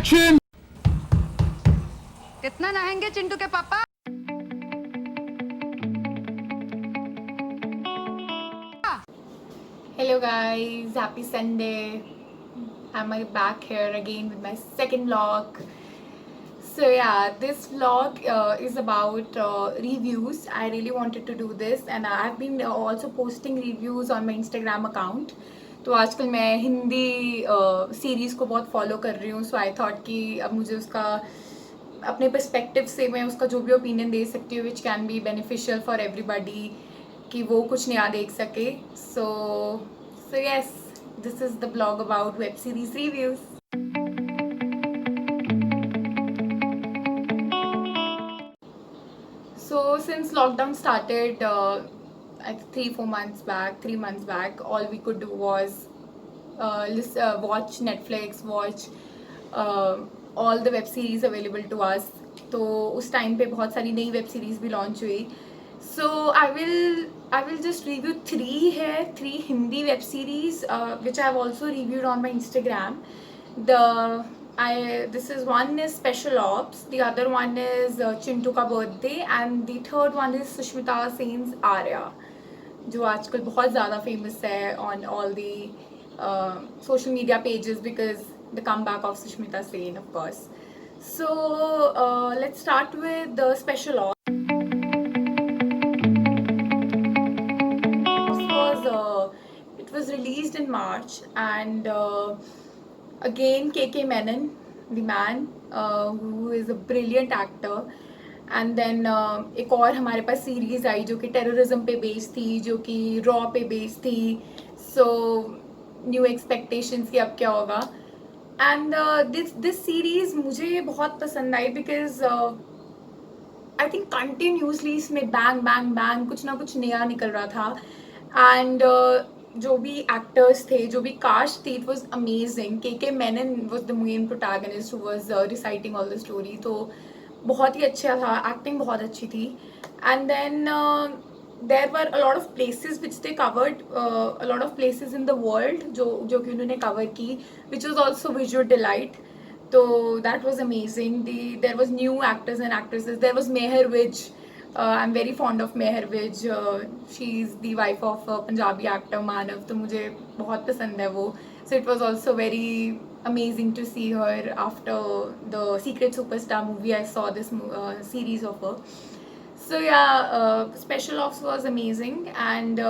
Action! कितना नहाएंगे चिंटू के पापा? Hello guys, happy Sunday. I'm back here again with my second vlog. So yeah, this vlog is about reviews. I really wanted to do this and I've been also posting reviews on my Instagram account. तो आजकल मैं Hindi series को बहुत follow कर रही हूँ, सो I thought कि अब मुझे उसका अपने पर्सपेक्टिव से मैं उसका जो भी ओपिनियन दे सकती हूँ which can be beneficial for everybody, कि वो कुछ नया देख सके. So yes, this is the blog about web series reviews. So since lockdown started, like 3 months back, all we could do was watch Netflix, watch all the web series available to us. तो उस time पे बहुत सारी नई web series भी launch हुई. So I will just review three Hindi web series which I have also reviewed on my Instagram. This is one is Special Ops, the other one is Chintu Ka Birthday, and the third one is Sushmita Sen's Arya, जो आजकल बहुत ज़्यादा famous है on all the social media pages because the comeback of Sushmita Sen, of course. So let's start with the Special Ops. It was released in March, and again KK Menon, the man who is a brilliant actor. And then एक और हमारे पास series आई जो कि terrorism पे based थी, जो कि raw पे बेस्ड थी. सो न्यू एक्सपेक्टेशंस कि अब क्या होगा. एंड दिस सीरीज़ मुझे बहुत पसंद आई बिकॉज आई थिंक कंटिन्यूसली इसमें बैंग बैंग बैंग कुछ ना कुछ नया निकल रहा था. एंड जो भी एक्टर्स थे, जो भी कास्ट थी, it was amazing. K Menon was the main protagonist who was reciting all the story. तो बहुत ही अच्छा था, एक्टिंग बहुत अच्छी थी. And then there were a lot of places which they covered, a lot of places in the world जो कि उन्होंने कवर की, which was also visual delight. तो that was amazing. There was new actors and actresses. There was Mehar Vij. I am very fond of Mehar Vij. She is the wife of Punjabi actor Manav, तो मुझे बहुत पसंद है वो. So it was also very amazing to see her after the Secret Superstar movie. I saw this series of her. So yeah, Special Ops was amazing, and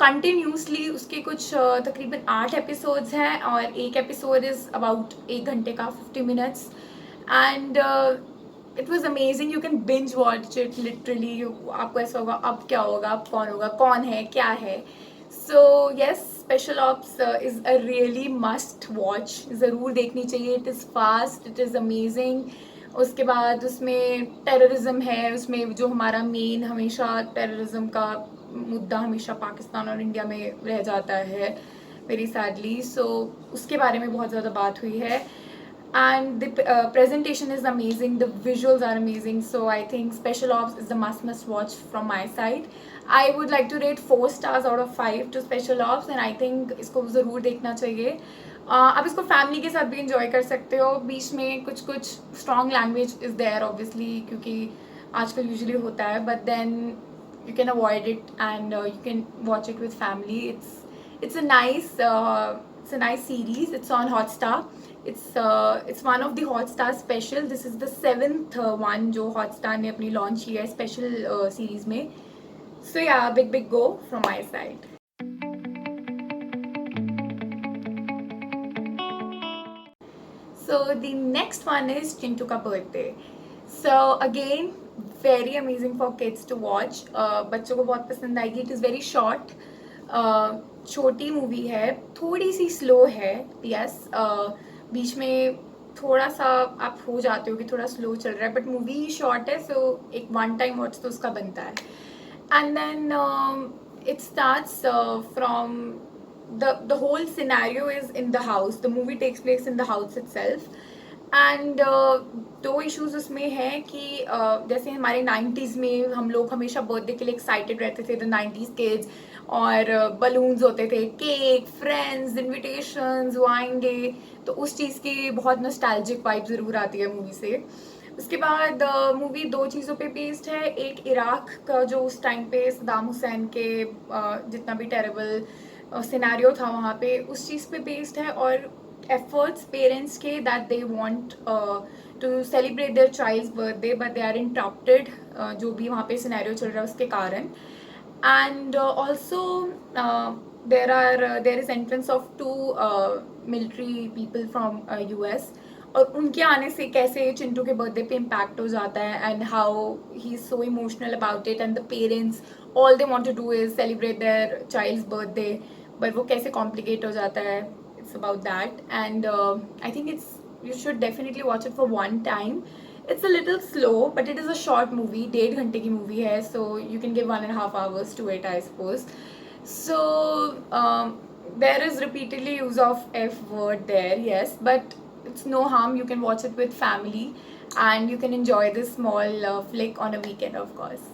continuously उसके कुछ तकरीबन 8 episodes हैं और एक एपिसोड इज़ अबाउट 1 घंटे का, 50 minutes. And it was amazing. You can binge watch it literally. आपको ऐसा होगा अब क्या होगा, अब कौन होगा, कौन है, क्या है. So yes, special ops is a really must watch. ज़रूर देखनी चाहिए. It is fast, it is amazing. उसके बाद उसमें टेररिज्म है, उसमें जो हमारा मेन हमेशा टेररिज्म का मुद्दा हमेशा पाकिस्तान और इंडिया में रह जाता है वेरी सैडली. सो उसके बारे में बहुत ज़्यादा बात हुई है. And the presentation is amazing, the visuals are amazing. So I think Special Ops is the must watch from my side. I would like to rate 4 stars out of 5 to Special Ops, and I think इसको ज़रूर देखना चाहिए. आप इसको family के साथ भी enjoy कर सकते हो. बीच में कुछ strong language is there obviously, क्योंकि आजकल यूजुअली होता है, but then you can avoid it and you can watch it with family. It's a nice series. It's on Hotstar. It's one of the Hotstar special. This is the 7th one जो Hotstar ने अपनी launch की है special series में. So yeah, big go from my side. So the next one is Chintu Ka Birthday. So again, very amazing for kids to watch. बच्चों को बहुत पसंद आएगी. It is very short. छोटी मूवी है, थोड़ी सी स्लो है. यस, बीच में थोड़ा सा आप हो जाते हो कि थोड़ा स्लो चल रहा है, बट मूवी शॉर्ट है, सो एक वन टाइम वॉच तो उसका बनता है. And then it starts from the whole scenario is in the house. The movie takes place in the house itself, and दो इश्यूज उसमें हैं कि जैसे हमारे 90s में हम लोग हमेशा बर्थडे के लिए एक्साइटेड रहते थे, द 90s किड्स, और बलून्स होते थे, केक, फ्रेंड्स, इनविटेशंस, वो आएंगे, तो उस चीज़ की बहुत नॉस्टैल्जिक वाइब ज़रूर आती है मूवी से। उसके बाद मूवी दो चीज़ों पे बेस्ड है। एक इराक का जो उस टाइम पे सद्दाम हुसैन के जितना भी टेरेबल सिनेरियो था वहाँ पे, उस चीज़ पे बेस्ड है, और एफर्ट्स पेरेंट्स के that they want to celebrate their child's birthday but they are interrupted, जो भी वहाँ पे सिनेरियो चल रहा है उसके कारण। And also there is entrance of two military people from US, और उनके आने से कैसे चिंटू के बर्थडे पे इम्पैक्ट हो जाता है, and how he is so emotional about it, and the parents all they want to do is celebrate their child's birthday, but वो कैसे कॉम्प्लिकेट हो जाता है। It's about that, and I think it's you should definitely watch it for one time. It's a little slow, but it is a short movie. 1.5 घंटे की movie है, so you can give 1.5 hours to it, I suppose. So there is repeatedly use of F word there, yes, but it's no harm. You can watch it with family, and you can enjoy this small flick on a weekend, of course.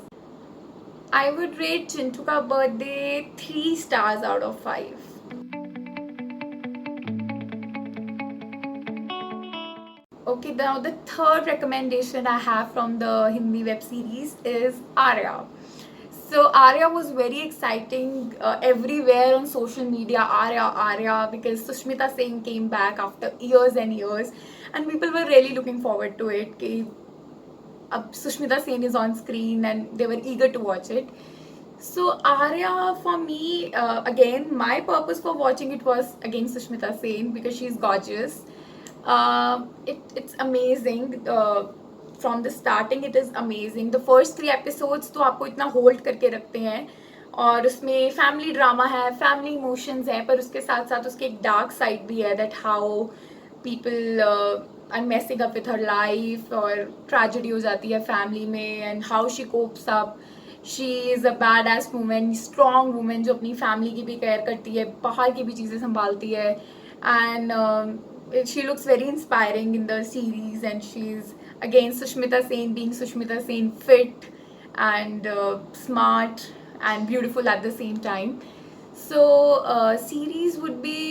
I would rate Chintu Ka Birthday 3 stars out of 5. Okay, now the third recommendation I have from the Hindi web series is Arya. So Arya was very exciting everywhere on social media, Arya, because Sushmita Sen came back after years and years, and people were really looking forward to it. कि अब Sushmita Sen is on screen, and they were eager to watch it. So Arya, for me, again, my purpose for watching it was again Sushmita Sen because she's gorgeous. It's amazing. From the starting it is amazing. The first 3 episodes तो आपको इतना hold करके रखते हैं, और उसमें family drama है, family emotions है, पर उसके साथ साथ उसके एक डार्क साइड भी है, that how people are messing up with her life, और ट्रेजेडी हो जाती है फैमिली में, and how she copes up. She is a bad ass women, strong women, जो अपनी फैमिली की भी केयर करती है, बाहर की भी चीज़ें संभालती है, and she looks very inspiring in the series, and she's again Sushmita Sen being Sushmita Sen, fit and smart and beautiful at the same time. So series would be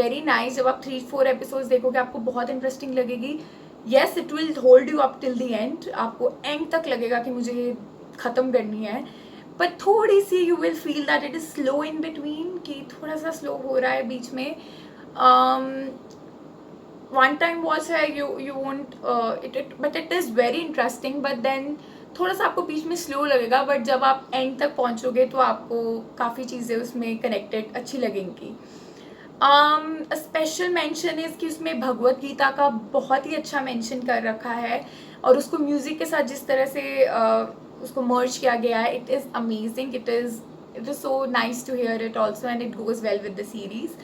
very nice. जब आप 3-4 episodes देखोगे आपको बहुत interesting लगेगी. Yes, it will hold you up till the end. आपको and तक लगेगा कि मुझे ख़त्म करनी है, पर थोड़ी सी you will feel that it is slow in between, कि थोड़ा सा स्लो हो रहा है बीच में. One time watch है, you won't but it is very interesting, but then थोड़ा सा आपको बीच में स्लो लगेगा, बट जब आप एंड तक पहुंचोगे तो आपको काफ़ी चीज़ें उसमें कनेक्टेड अच्छी लगेंगी. स्पेशल मेंशन इज़ कि उसमें भगवत गीता का बहुत ही अच्छा मेंशन कर रखा है, और उसको म्यूज़िक के साथ जिस तरह से उसको मर्ज किया गया है, it is amazing. It is so nice to hear it also, and it goes well with the series.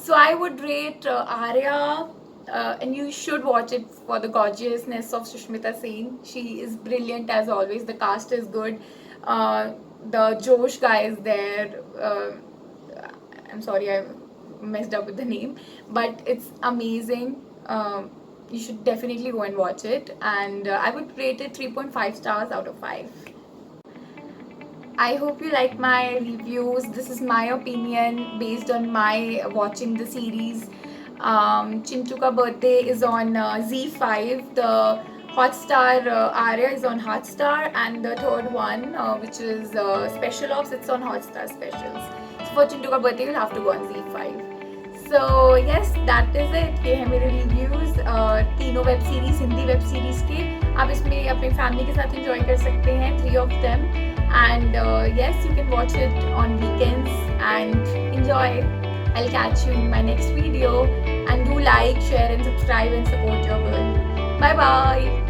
So I would rate Arya, and you should watch it for the gorgeousness of Sushmita Sen. She is brilliant as always. The cast is good. The Josh guy is there. I'm sorry, I messed up with the name, but it's amazing. You should definitely go and watch it, and I would rate it 3.5 stars out of 5. I hope you like my reviews. This is my opinion based on my watching the series. Chintu Ka Birthday is on Z5. The Hotstar Arya is on Hotstar, and the third one, which is Special Ops, it's on Hotstar Specials. So for Chintu Ka Birthday, you'll have to go on Z5. So yes, that is it. ये है मेरे reviews तीनों web series, Hindi web series के. आप इसमें अपनी family के साथ इंजॉय कर सकते हैं, 3 of them. And yes, you can watch it on weekends and enjoy. I'll catch you in my next video, and do like, share and subscribe and support your girl. Bye bye.